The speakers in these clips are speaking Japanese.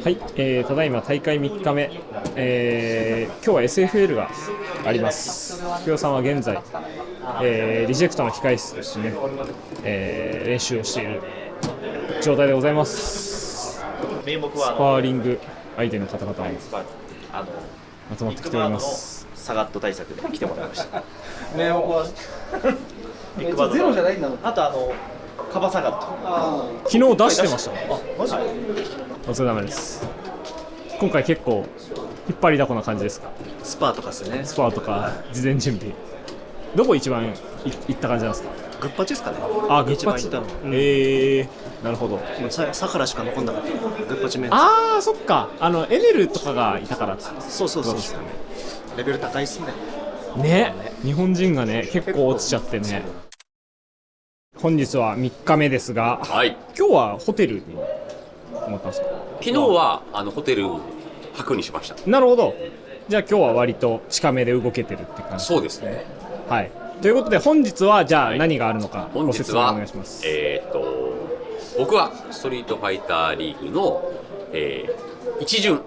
はい、ただいま大会3日目、今日は SFL があります。福代さんは現在、リジェクトの控室としてね、練習をしている状態でございます。スパーリング相手の方々も集まってきております。サガット対策で来てもらいました。名目はビッグバードゼロじゃないんだ。あとカバサガット。昨日出してました。あ、マジ？お疲れ様です。今回結構引っ張りだこな感じですか？スパーとかですね。スパーとか事前準備。どこ一番いった感じなんですか？グッパチですかね。あ、グッパチ。なるほど。サカラしか残んなかった。グッパチメンツ。ああ、そっか。エネルとかがいたから。そうそうそう。レベル高いっすね。ね、日本人がね結構落ちちゃってね。本日は3日目ですが、はい、今日はホテルに思ったんですか？昨日はホテル泊にしました。なるほど。じゃあ今日は割と近めで動けてるって感じ。そうですね。はい。ということで本日はじゃあ何があるのかご説明お願いします。僕はストリートファイターリーグの、一巡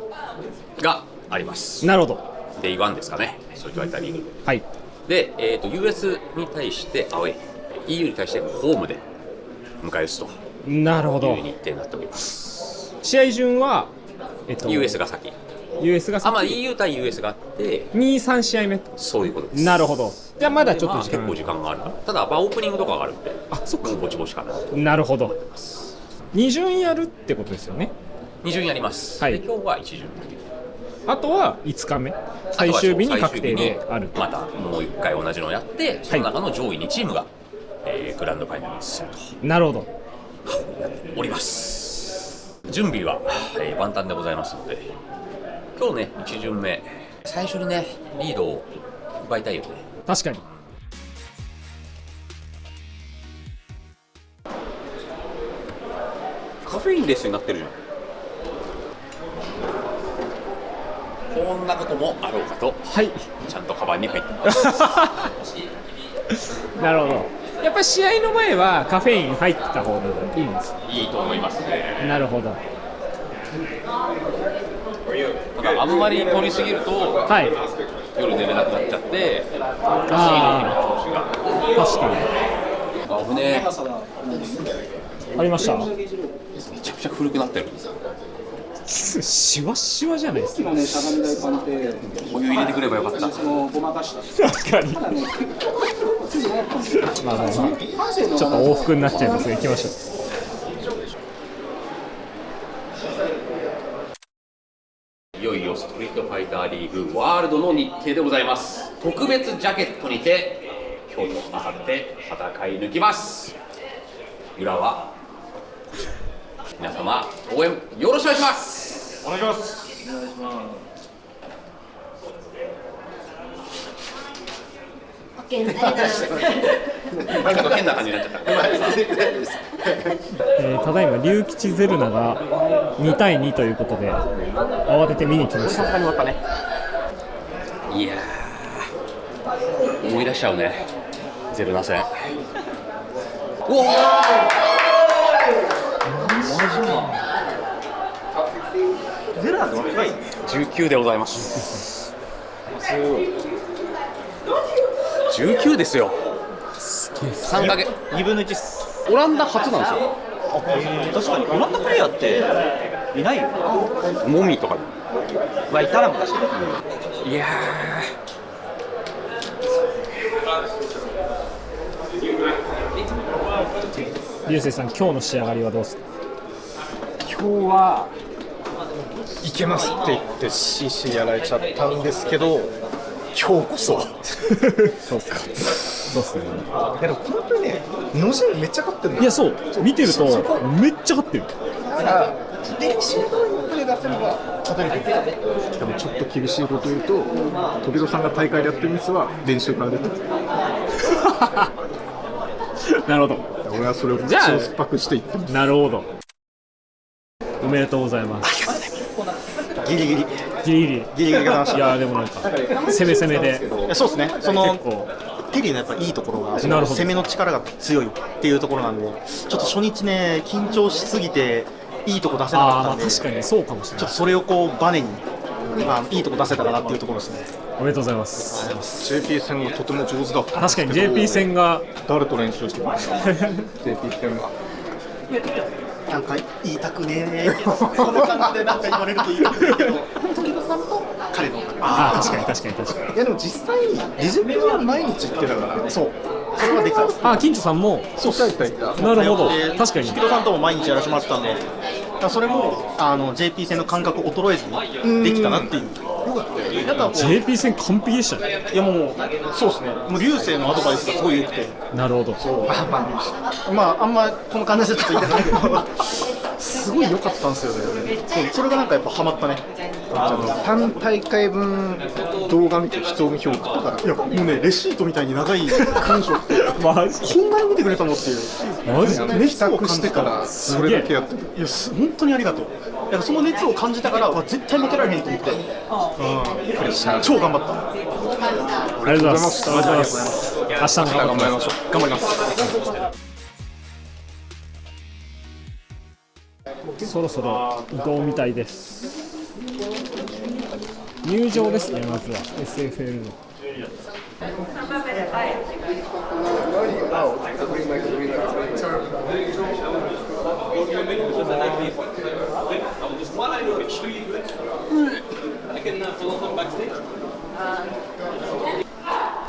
があります。なるほど。デイ1ですかね、ストリートファイターリーグ。はい。で、US に対してアウェイ、EU に対してホームで迎え撃つとなるほどいう日程になっております。試合順は、US が先。US が先。まあ EU 対 US があって2、3試合目。そういうことです。なるほど。じゃあまだちょっと結構時間がある。ただオープニングとかがあるんで、そっか。ぼちぼちかな。なるほど。2巡やるってことですよね。2巡やります。はい。で今日は1巡だけ。あとは5日目。最終日に確定である。またもう1回同じのをやって、その中の上位2チームが、グランドファイナルに進むと。なるほど。やっております。準備は、万端でございますので、今日ね1巡目最初にねリードを奪いたいよね。確かに。カフェインレスになってるじゃん。こんなこともあろうかと、はい、ちゃんとカバンに入ってますなるほど。やっぱり試合の前はカフェイン入ってた方がいいんです。いいと思いますね。なるほど。あんまり取りすぎると、はい、夜寝れなくなっちゃって、確かに。危ねありました。めちゃくちゃ古くなってる。シワシワじゃないですか。お湯入れてくればよかった。確かに。まあちょっと往復になっちゃいますね。行きましょう。いよいよストリートファイターリーグワールドの日程でございます。特別ジャケットにて今日と明後日戦い抜きます。裏は皆様応援よろしくお願いします。お願いします。なんか変な感じになっちゃった。ただいま龍吉ゼルナが2対2ということで慌てて見に来ました。いやー思い出しちゃうね、ゼルナ戦。うわゼルナどのくらい？19でございます。19ですよ。3ヶ月2分の1っす。オランダ初なんですよ。確かにオランダプレイヤーっていないよ。モミとかいたら昔。いや流星さん、今日の仕上がりはどうですか？今日はいけますって言ってCC やられちゃったんですけど、今日こそそうか。そうっすね。でも本当にね、のじめっちゃ勝ってるんだよ。いや、そう見てるとめっちゃ勝ってる。だから練習通りのプレー出せるのが勝てるけど、しかもちょっと厳しいこと言うと、時戸さんが大会でやってるミスは練習から出てる。なるほど。俺はそれを口を酸っぱくしていってます。なるほど。おめでとうございます。ギリギリギリギリギリギリが楽しい。いやでもなんか攻め攻めで。そうですね。その結構テリーのやっぱいいところがそなるほどの攻めの力が強いっていうところなんで、ちょっと初日ね緊張しすぎていいとこ出せなかああ、まあったんで、確かにそうかもしれない。ちょっとそれをこうバネに、いいとこ出せたかなっていうところですね。おめでとうございます。 JP 戦がとても上手だったん確かに JP 戦が誰と練習してました JP 戦はなんか言いたくねえけど、この感じでなんか言われると言いたくねえけど、時野さんと彼のああ確かに確かに確かに。いやでも実際リゼプは毎日行ってたからそう、それはできたんです。ああ金城さんもそう行った行ったなるほど。で確かに時野さんとも毎日やらせてもらってたんで、だからそれもJP 戦の感覚衰えずにできたなっていう。やっぱこう JP 戦完璧でしたね。いやもうそうですね。もう流星のアドバイスがすごい良くて、なるほど。まああんまこの感じでちょっと言いたくないけど、すごい良かったんですよね。それがなんかやっぱハマったね。3大会分動画見て人を見評価とかいやもうねレシートみたいに長い文章ってマジこんなに見てくれたのっていうマジ熱を感じてからそれだけやってるいや本当にありがとう。だからその熱を感じたから絶対負けられへんと思って、超頑張った。ありがとうございます。ありがとうございます。明日も頑張りましょう。頑張ります。そろそろ移動みたいです。入場ですね、まずは SFL の。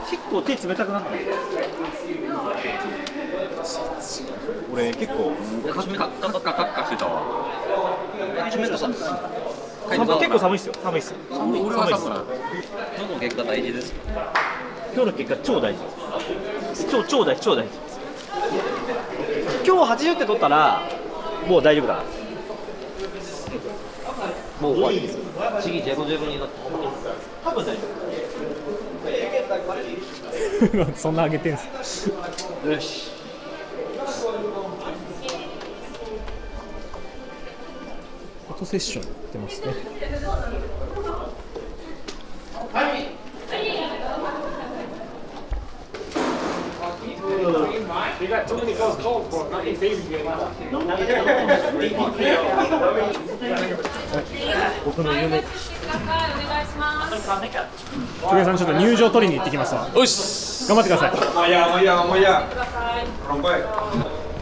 結構手冷たくなった。俺結構カッカッカしてたわ。結構寒いっすよ。寒いっす。俺は寒い。今日の結果大事です。今日の結果超大事。超大事。今日80点取ったらもう大丈夫だ。もう終わりですよ。次ジェゴジェゴになって。多分大丈そんな上げてんす。よし。フォトセッションやってますね。僕の夢。トゲさんちょっと入場取りに行ってきますわ。よし。頑張ってください。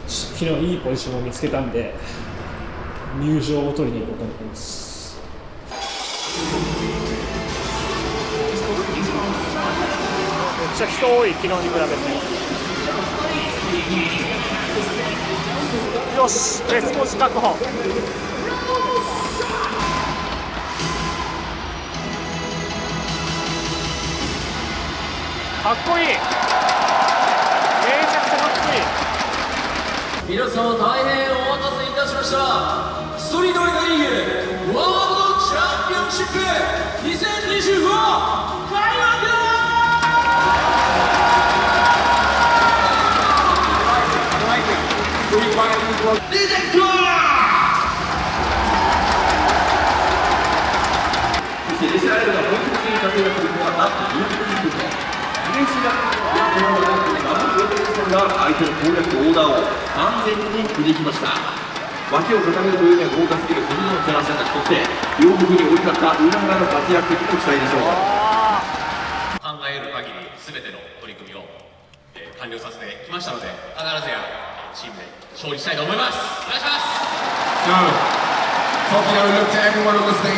昨日いいポジションを見つけたんで入場を取りに行こうと思います。めっちゃ人多い、昨日に比べて。よし、レスポンス確保。かっこいい。めちゃくちゃかっこいい。皆様大変お待たせいたしました。ストリートリーグリーグワールドチャンピオンシップ2025開幕。リジェクト。そしてリスラエルが本格的に活躍するのはなんとユーティリティとディフェンスが相手の攻略オーダーを完全にくじきました。脇を固めるというには豪華すぎる小島のキャラ選択、そして両国に降り立った裏側の活躍にも期待でしょう。考える限り全ての取り組みを完了させてきましたので、必ずやチームで勝利したいと思います。お願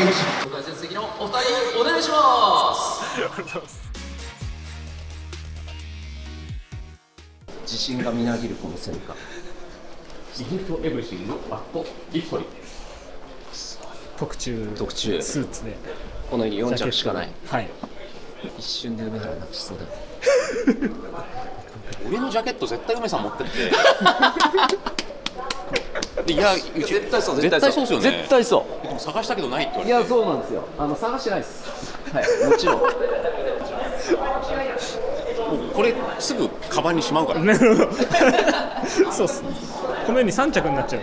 いします。ご解説席のお二人お願いします。自信がみなぎるこの戦果。イントエブリシングアットビクトリー。特注特注スーツでこのように4着しかない。はい。一瞬で梅原なくしそうだよ。俺のジャケット絶対梅さん持ってっていや絶対そう絶対そうですよね。絶対そうでも探したけどないって言われて。いやそうなんですよ。探してないですはいもちろんもうこれすぐカバンにしまうから。なるほど。そうっすね。このように3着になっちゃう。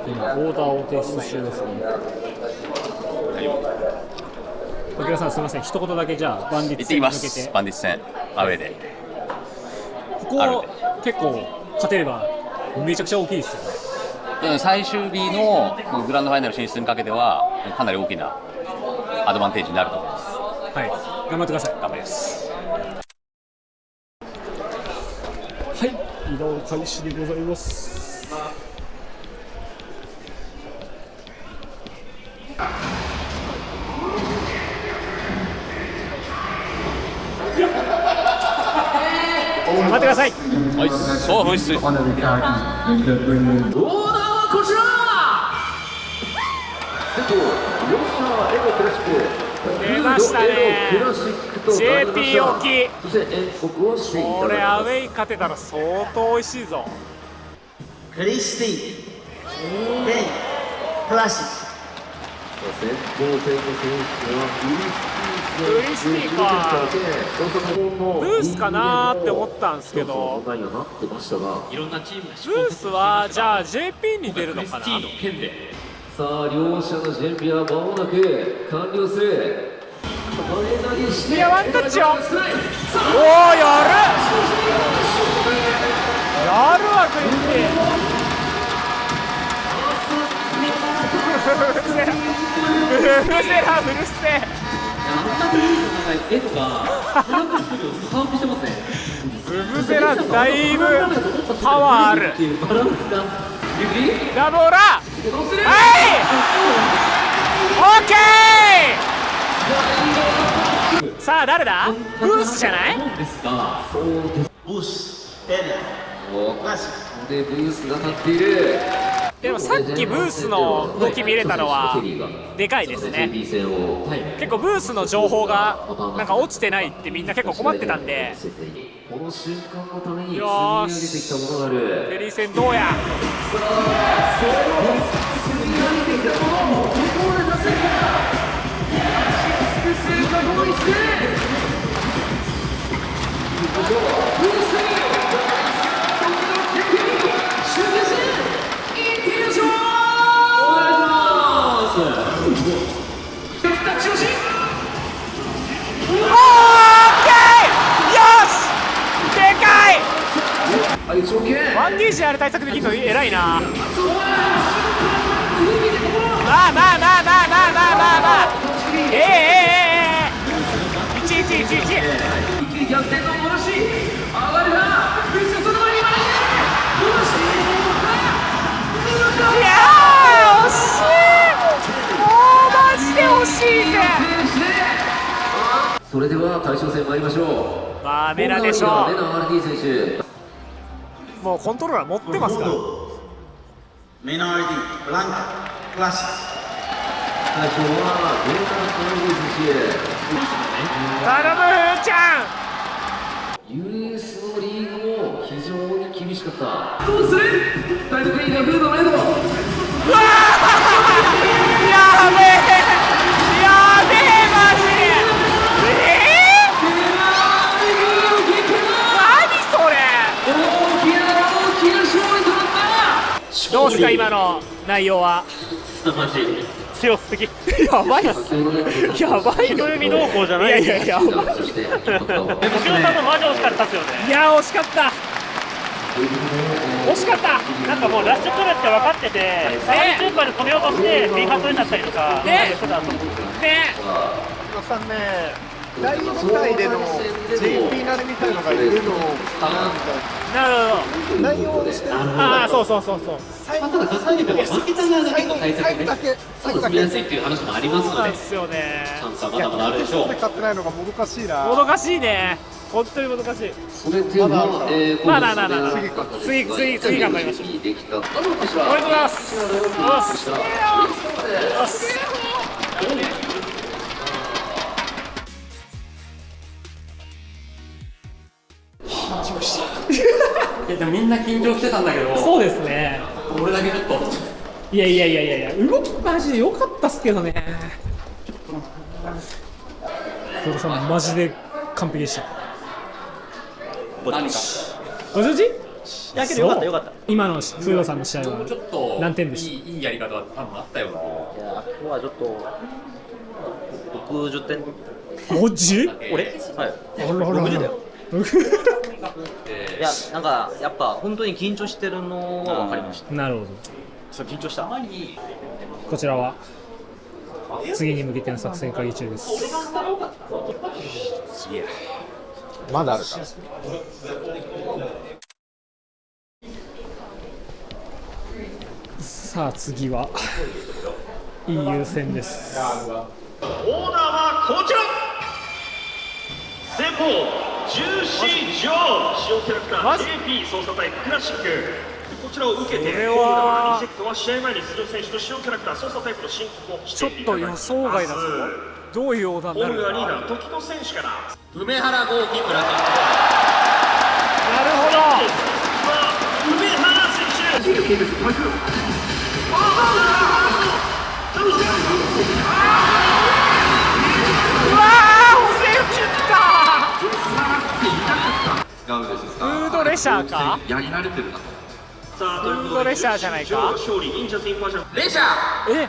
今オーダーを提出中ですね。小倉さんすみません、一言だけじゃあバンディッツ行ってきます。戦に向けて。バンディッツ戦アウェーで。ここ結構勝てればめちゃくちゃ大きいですよね。最終日のグランドファイナル進出にかけてはかなり大きなアドバンテージになると思います。はい、頑張ってください。頑張ります。はい、移動開始でございます。頑張ってください。はい、そう、ほいっす。オーダーはこちら。出ましたね。JP 沖。これアウェイ勝てたら相当美味しいぞ。クリスティペンクラシックリスティか。ブースかなーって思ったんですけど、ブースはじゃあ JP に出るのかな。さあ両者の準備は間もなく完了する。いやワンタッチよ。おお、やるわクリスティ。ブルセラブルセ。ブブゼラだいぶパワーある。ダブオラ。はい。オッケー。さあ誰だ？ブースじゃない？ブースペンクラシッでブースが立っている。でもさっきブースの動き見れたのはでかいですね。結構ブースの情報がなんか落ちてないってみんな結構困ってたんで。この瞬間のために積み上げてきたものがある。フェリー戦どうや。1DG あれ対策できるの偉いな。まあ1111逆転の戻し上がるな。ブースがその前にいやー惜しい。もうマジで惜しいぜ。それでは対象戦参りましょう。まあメラでしょう。メナ RD 選手。もうコントローラー持ってますから。メナーディブランカクラシッ対象はメナ RD 選頼むーちゃん。手。US のリーグも非常に厳しかった。どうする大得意がフードメイド。うわーやべえマジで。何それ。どうすか今の内容は。強すぎ。やばいっす。やばい。人見動向じゃない。いややばい。でもさんもマジ惜しかったっすよね。いや惜しかった。惜しかった。なんかもうラッシュ来るって分かってて、最終回で止めようとして B 発になったりとか。ね。さんね、大舞台での JP なりみたいのがいるのかなみたいな。なるほど。内容をしてる。ああそう。最後だけ最後だけ進みやすいっていう話もありますので。そうなんですよね。チャンスはまだまだあるでしょう。勝ってないのがもどかしいな。もどかしいね。本当にもどかしい。それではまあ次頑張りましょう。できた。おめでとうございます。いやでもみんな緊張してたんだけど。そうですね。俺だけちょっと。いや動きマジで良かったっすけどね。黒田さんマジで完璧でした。何か。ご承知？いやけどよかった。今の黒田さんの試合はちょっと何点でした？いいやり方は多分あったような。いや今日はちょっと60点。50？俺？はい。60だよ。いや、なんかやっぱ本当に緊張してるのは分かりました。なるほど。そう緊張した。こちらは次に向けての作戦会議中です。まだあるから。さあ次は EU 戦です。オーダーはこちら。先方14条使用キャラクター JP 操作タイプクラシック、こちらを受けてオーダーリジェクトは試合前に出場選手と使用キャラクター操作タイプの申告をしていただきます。ちょっと予想外だぞ。どういうオーダーになるのか。ホームがリーダー時野選手から梅原豪輝クラシッなるほど。梅原選手。使うですフードレシャーか。やり慣れてるなと。さあ、フードレシャーじゃないか。勝利忍者ティンパージャンレシャーえ、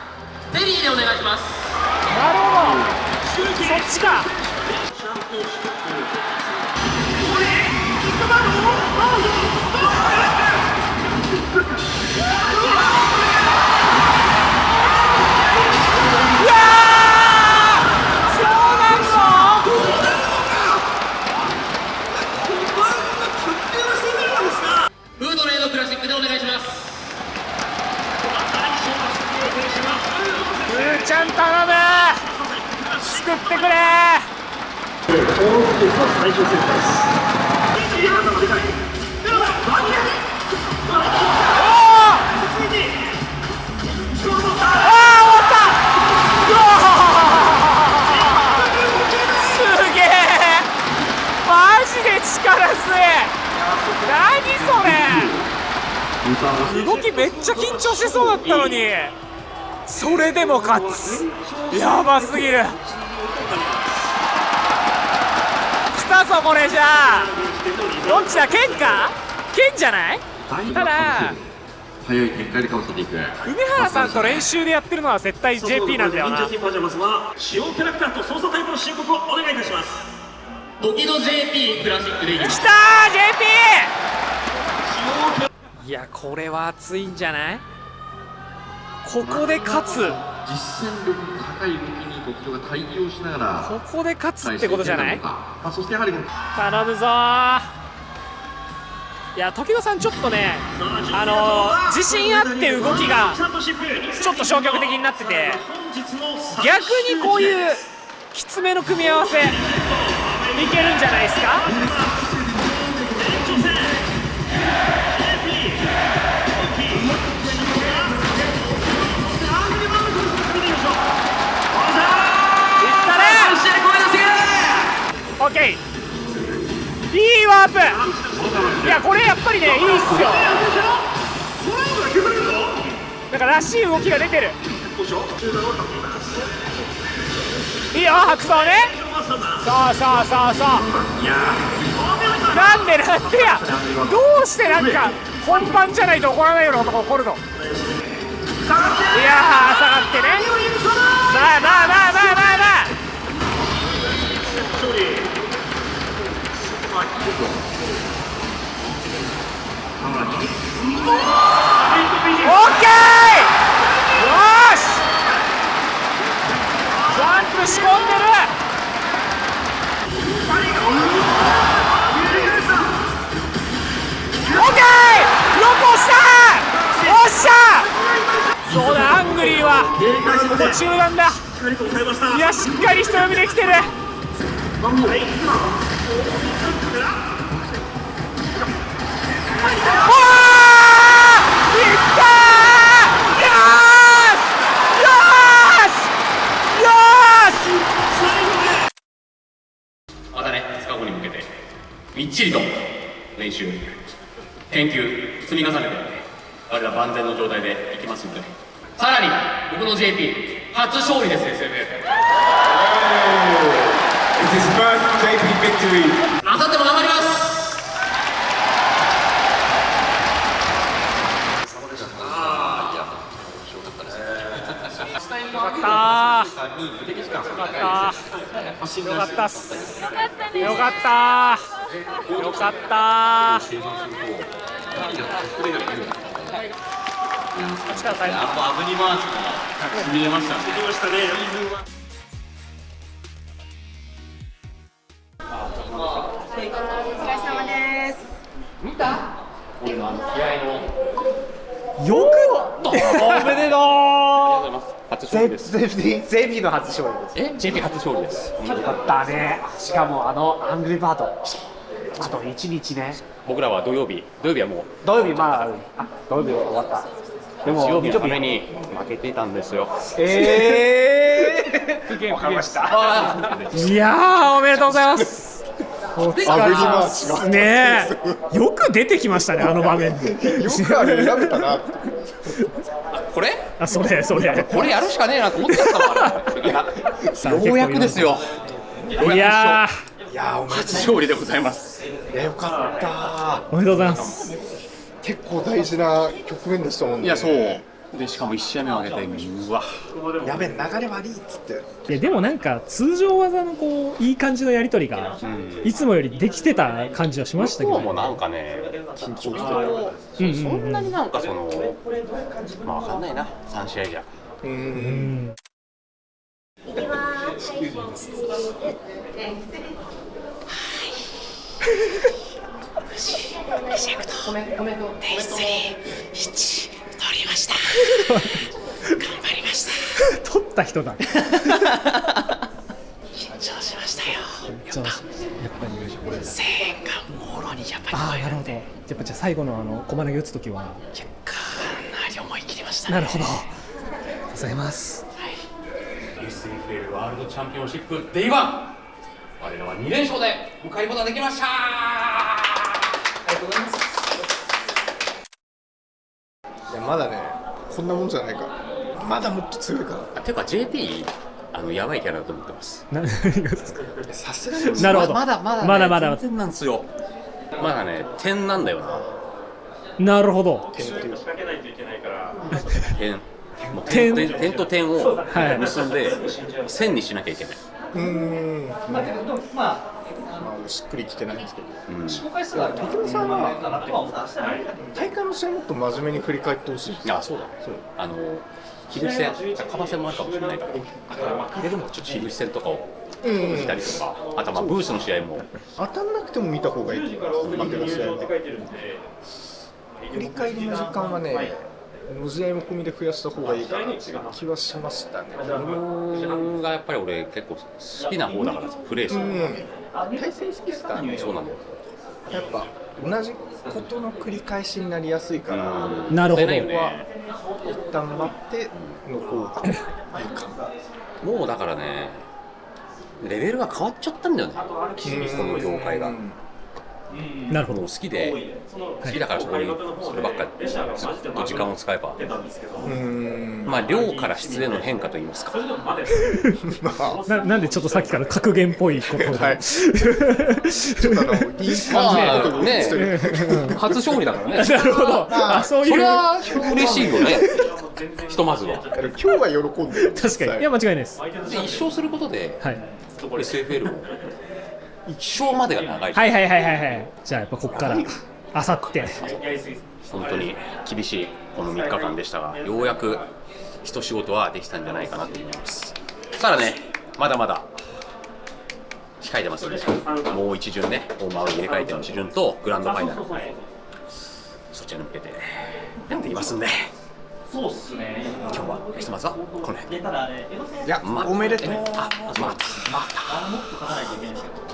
テリーでお願いします。なるほど。そっちか。フードレードクラシックでお願いします。ふーちゃん頼む。救ってくれ。動きめっちゃ緊張しそうだったのに、それでも勝つ。やばすぎる。来たぞこれ。じゃあどっちだ。剣か。剣じゃない。ただ早い展開でかわせていく。梅原さんと練習でやってるのは絶対 JP なんだよな。忍者ティンパージャマスは使用キャラクターと操作タイプの申告をお願いいたします。時の JP クラシックでいきます。来たー JP。いやこれは熱いんじゃない。ここで勝つ。実戦力の高い動きに特徴が対応しながらここで勝つってことじゃない。そしてやはり頼むぞー。いや時野さんちょっとね、自信あって動きがちょっと消極的になってて、逆にこういうきつめの組み合わせいけるんじゃないですか。オッケー。いいワープ。いやこれやっぱりねいいっすよ。なんからしい動きが出てる。いいよ発動ね。そうそうそうそう。なんでやどうしてなんか本番じゃないと起こらないようなことが起こるの。いやー下がってね。まあまあまあまあまあまあ。オッケー。よしジャンプ仕込んでる。オッケーよく押したー。おっしゃー。そうだアングリーは途中なんだ。いやしっかり人読みできてる。またね、2日後に向けてみっちりと練習、研究積み重ねて我ら万全の状態でいきますので、さらに僕の JP 初勝利です。 SFL あさっても頑張ります。よかったー。よかったっす。よかったー。よかったー。力入る。あぶり回しも見れましたね。できましたね。お疲れ様です。見た？俺の気合の。よくおめでと初勝利です。JP の初勝利です。JP 初勝利です。よかったね。しかもアングリーバード。あと1日ね。僕らは土曜日はもう土曜日土曜日終わった。でも日曜日のために負けていたんですよ。わかりました。いやー、おめでとうございます。お疲れ様ですねえ。よく出てきましたね、あの場面に。よくあれ選べたなって。これ？あ、それ。これやるしかねえなと思っちゃったもん。ようやくですよ。いや初勝利でございます。よかった。おめでとうございます。結構大事な局面でしたもんね。いやそうで、しかも1試合目を上げて、うわやべえ、流れ悪いっつって。いやでもなんか通常技のこういい感じのやり取りがいつもよりできてた感じはしましたけど、もうなんかね緊張してそんなになんかまあ分かんないな、3試合じゃ取りました。頑張りました。取った人だ。緊張しましたよ。やっぱり声援がもろにやっぱり。ああ、なるほど。やっぱじゃあ最後の駒投げ打つときはかなり思い切りましたね。なるほど。ございます。SFL ワールドチャンピオンシップ Day1、我らは2連勝で迎えることができました。ありがとうございます。いやまだね、こんなもんじゃないから、まだもっと強いから。ていうか JP やばいキャラだと思ってます。さすがになるほど。まだ全然なんですよ。まだね点なんだよな。なるほど。点と点を結んで線にしなきゃいけない。しっくりきてないんですけど、時生さんは大会の試合もっと真面目に振り返ってほしい。あ、そうだ。樋口戦、カバ戦もあるかもしれないから、でもちょっと樋口戦とかを見たりとか、あとブースの試合も当たんなくても見た方がいいと思います。負けの試合は振り返りの時間はね、の試合も込みで増やした方がいいかなっていう気はしましたね。がやっぱり俺結構好きな方だからプレーする。対戦好きですからね。そうなんだよ。やっぱ同じことの繰り返しになりやすいから、なるほど。一旦待っての方がいいかな。もうだからね、レベルが変わっちゃったんだよね、この業界が。なるほど。好きだからそればっかりずっと時間を使えば、まあ量から質への変化といいますか。なんでちょっとさっきから格言っぽいことを、ちょっといい感じのことをね、初勝利だからね。なるほど。あ、そういう。それは嬉しいよね。ひとまずは。今日は喜んでる。確かに。いや間違いないです。で一勝することで、はい。SFL を一勝までが長い。はい。じゃあやっぱここからあさって本当に厳しいこの3日間でしたが、ようやく一仕事はできたんじゃないかなと思います。ただね、まだまだ控えてますので、もう一巡ね、大回り入れ替えての一巡とグランドファイナル、そちらに向けてやっていますんで、そうっすね。今日はひとまずはこの辺で。いや、おめでとう。また。もっと勝たないといけないんですけど。